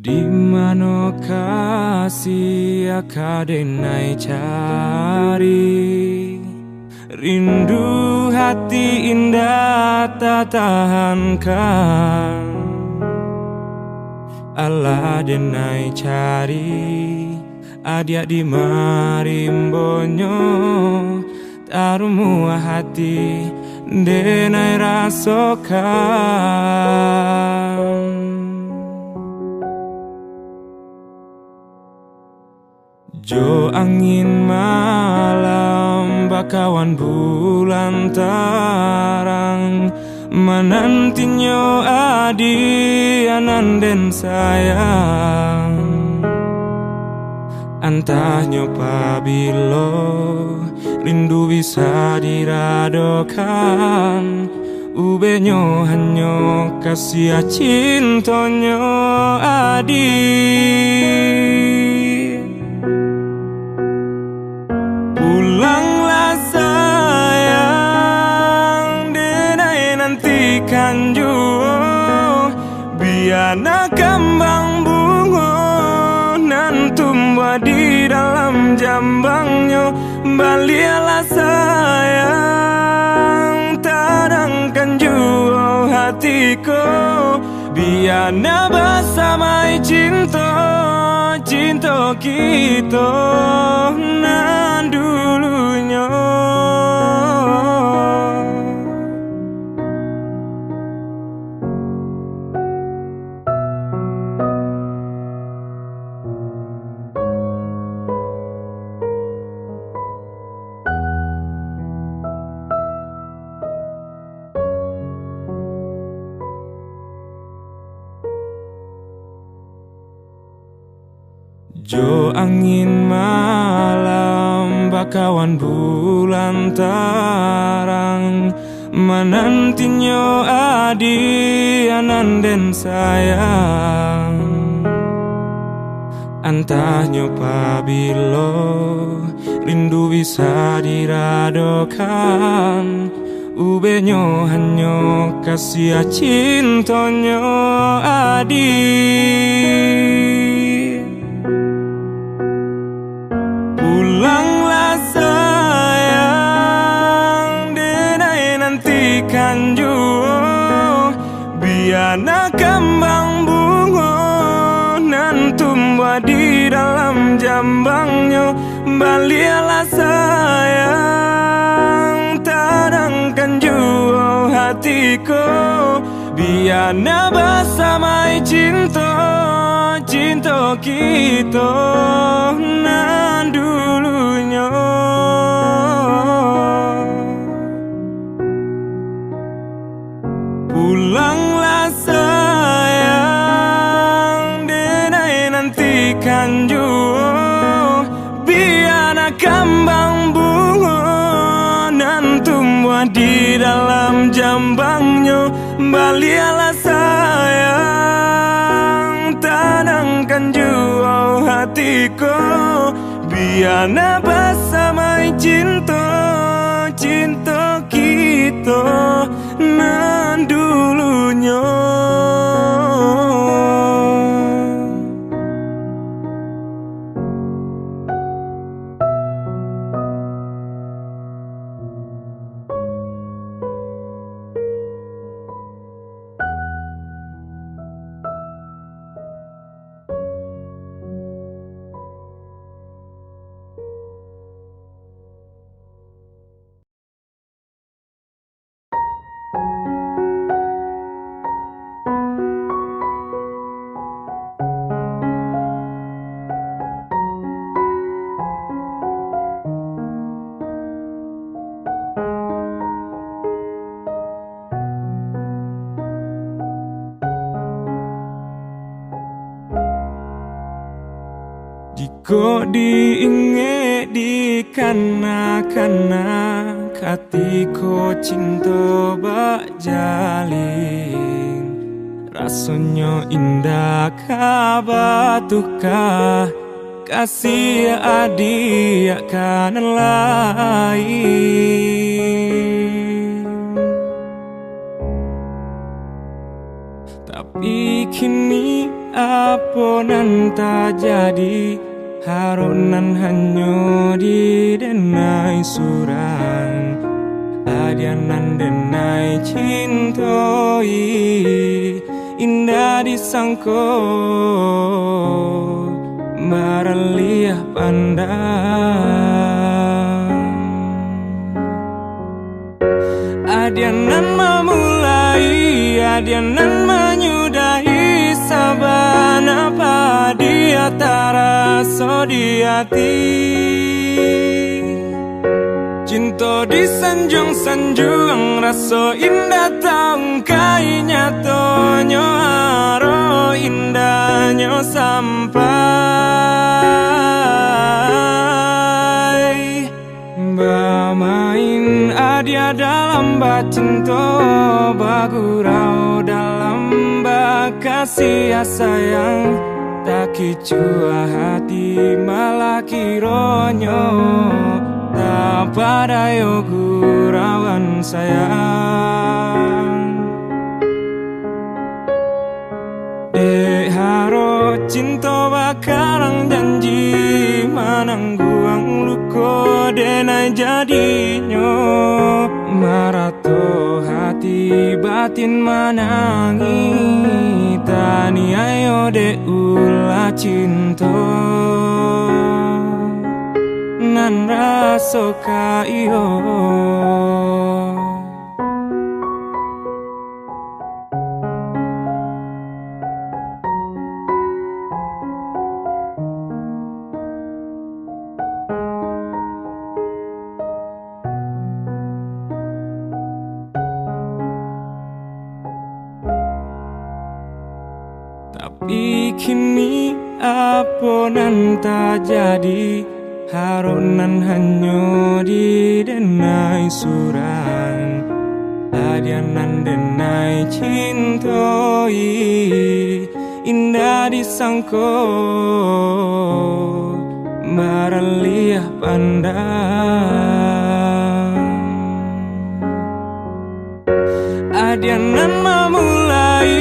Di mana kasih akadenai cari, rindu hati indah tak tahankan. Allah denai cari, adia di marimbonyo, tarumu hati denai rasokan. Jo angin malam bakawan bulan tarang, menantinya adi ananden sayang. Antahnya pabilo rindu bisa diradokan, ubenyo hanya kasih cintonyo adi. Pulanglah sayang, denai nantikan jua, biarlah kembang bunga nan tumbuh di dalam jambangnya. Balialah sayang, tadangkan jua hatiku, biarlah bersamai cinta, cinta kita nan dulunya. Jo angin malam bakawan bulan tarang, menantinya adi ananden sayang. Antahnya pabilo rindu bisa diradokan, ubenyo hanya kasih cintonyo adi. Pulanglah sayang, denai nantikan jua, biarlah kembang bunga nan tumbuh di dalam jambangnya. Balialah sayang, tadangkan jua hatiku, biarlah bersamai cinta, cinta kita nan dulunya. Pulanglah sayang, denai nantikan jua, biarlah kembang bunga nan tumbuh di dalam jambangnya. Balialah sayang, tadangkan jua hatiku, biarlah bersamai cinta, cinta kita nan dulunya. Jika diingat di kana-kana, katiko cinta bak jalin, rasanya indah kabatuka, kasih adik akan lain. Tapi kini aponan tak jadi haronan hanyo di denai surang adianan denai cintoi indah disangko maraliah pandang adianan memulai adianan menyudahi sabana padi taraso di hati cinta disanjung-sanjung raso indah taung kai nyatonyo aro indahnya sampai bermain adia dalam bacinto bagurau dalam bakasih sayang tak kicua hati malah kironyo tak pada gurauan sayang dek haro cinta bakarang janji manangguang luko denai jadinyo marato hati batin manangi tani ayo de ula cinta nan raso ka iyo tapi kini aponan tak jadi haronan hanyo di denai surang adianan denai cintoi indah disangko maraliah pandang adianan memulai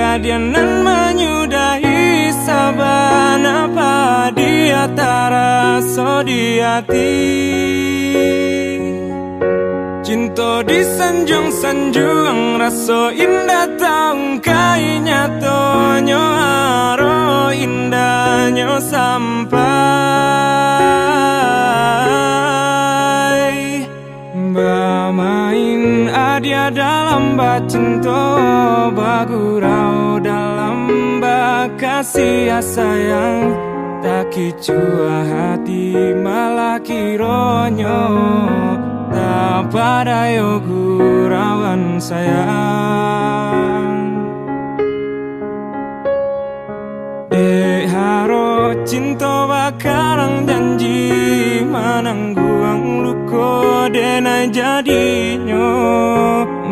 adianan menyudahi sabana padi taraso di hati cinta disanjung-sanjung raso indah taung kai nyatonyo aro indahnya sampai bermain adia dalam bacinto bagurau dalam bakasih sayang tak kicua hati malah kironyo tak pada gurauan sayang dek haro cinta bakarang janji manangguang luko denai jadinyo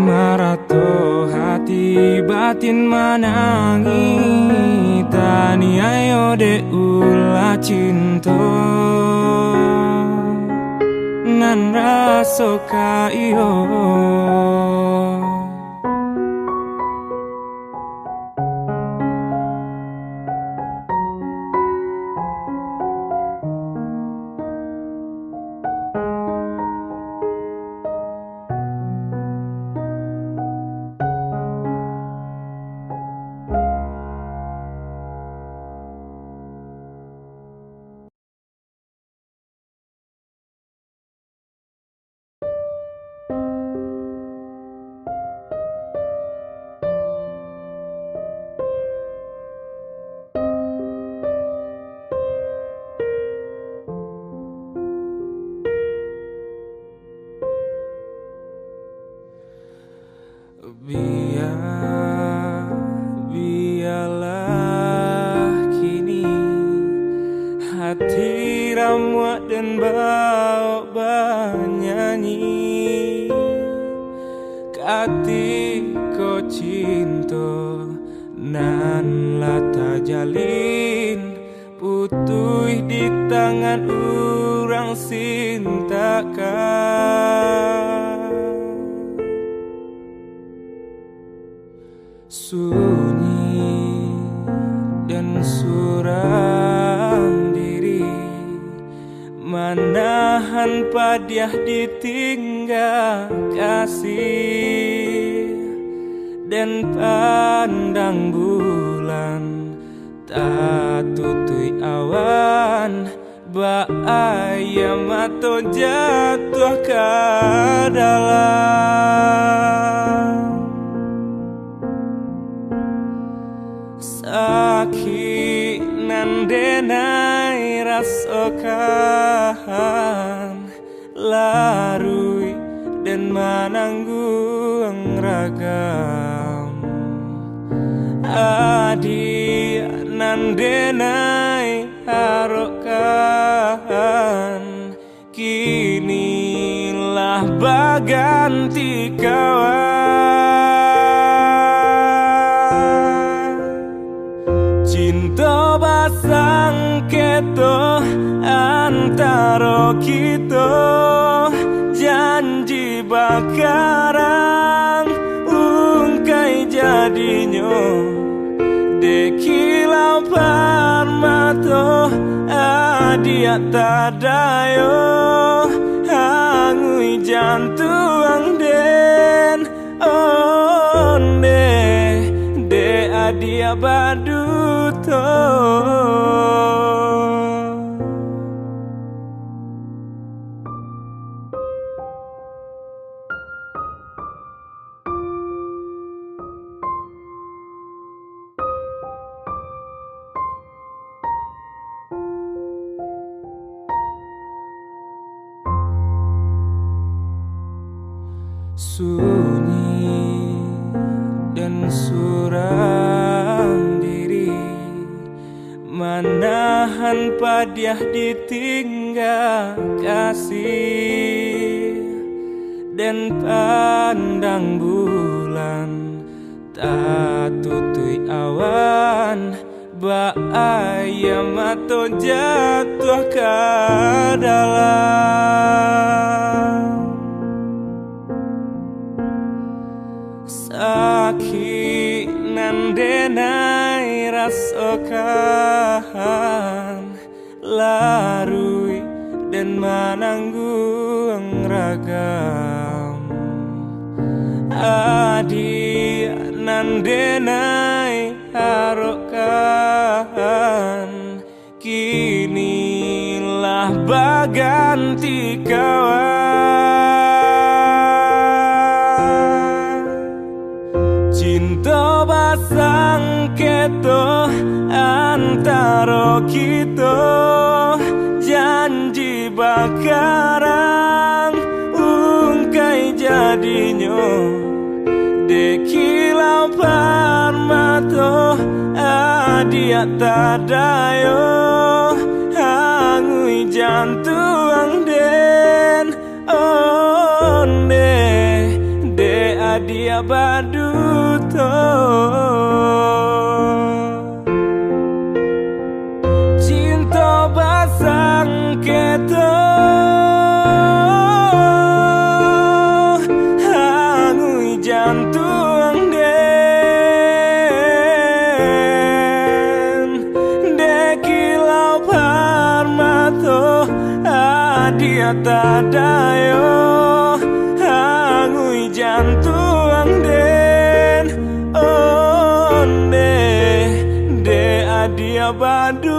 marato hati batin manangi tani ayo de ula cinta nan raso ka iyo biarlah kini hati ramuak dan bau bernyanyi kati ko cinta nan lata jalin putuh di tangan urang sintakan sunyi padiah ditinggal kasih dan pandang bulan tak tutui awan bahaya mato jatuh ke dalam sakit nan denai rasokan larui dan mananggung ragam adi nan denai harokan kinilah baganti kawan cinta basang keto antara kita janji bakarang ungkai jadinya dekilau parmato adia tadayo hangui jantuang den onde de adia baduto sunyi dan suram diri manahan padiah ditinggal kasih dan pandang bulan tak tutui awan bahaya mato jatuh ke dalam sakit nan denai rasokan larui dan mananggung ragam adi nan denai harokan kinilah baganti kawan cinta basang keto antara kita janji bakarang ungkai jadinya dekilau parmato adia tadayo hangui jantuang den onde de adia baduto cinta basang keto hangui jantuang den dekilau parmato adia tadayo hangui jantuang den onde de adia badu